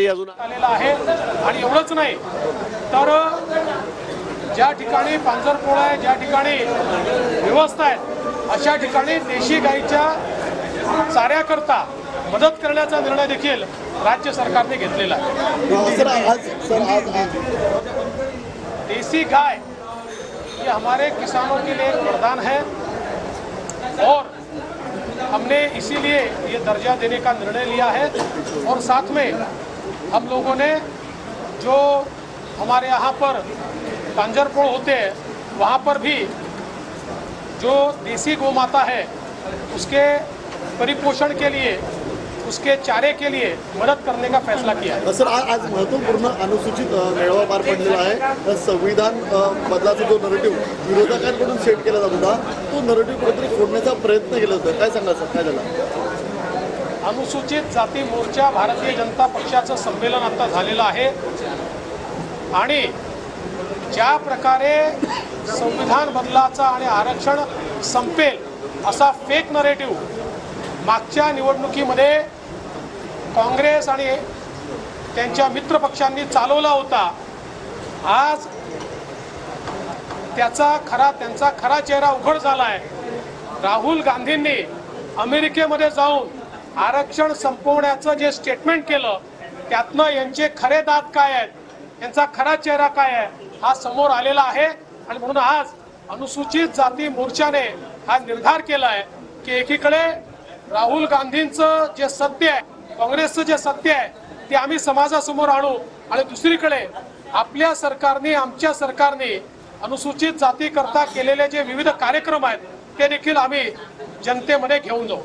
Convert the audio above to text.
अजून आलेला आहे आणि एवढंच नाही तर ज्या ठिकाणी पांजरपोळ आहे, ज्या ठिकाणी व्यवस्था आहे, अशा ठिकाणी देशी गाईच्या चाऱ्याकरता मदत करण्याचा निर्णय देखील राज्य सरकारने घेतलेला आहे। देसी गाय ये हमारे किसानों के लिए एक वरदान है और हमने इसीलिए ये दर्जा देने का निर्णय लिया है। और साथ में हम लोगों ने जो हमारे यहाँ पर पांजरपोळ होते हैं वहाँ पर भी जो देसी गौ माता है उसके परिपोषण के लिए, उसके चारे के लिए मदद करने का फैसला किया है। सर, आज महत्वपूर्ण अनुसूचित मेळावा पार पडलेला आहे। संविधान बदलाचा जो नरेटिव्ह विरोधकांकडून सेट केला जात होता तो नरेटिव्ह कुठेतरी फोडण्याचा प्रयत्न केला होता, काय सांगा सर, काय झालं? अनुसूचित जाती मोर्चा भारतीय जनता पक्षाचं संमेलन आता झालेलं आहे आणि ज्या प्रकारे संविधान बदलाचा आणि आरक्षण संपेल असा फेक नरेटिव्ह मागच्या निवडणुकीमध्ये काँग्रेस आणि त्यांच्या मित्र पक्षांनी चालवला होता, आज त्यांचा खरा चेहरा उघड झाला आहे। राहुल गांधींनी अमेरिकेमध्ये जाऊन आरक्षण संपवण्याचं जे स्टेटमेंट केलं त्यातनं यांचे खरे दात काय आहेत, यांचा खरा चेहरा काय आहे हा समोर आलेला आहे। आणि म्हणून आज अनुसूचित जाती मोर्चाने हा निर्धार केला आहे की एकीकडे राहुल गांधींचं जे सत्य आहे, काँग्रेसचं जे सत्य आहे ते आम्ही समाजासमोर आणू आणि दुसरीकडे आपल्या सरकारने, आमच्या सरकारने अनुसूचित जाती करता केलेले जे विविध कार्यक्रम आहेत ते देखील आम्ही जनतेमध्ये घेऊन जाऊ।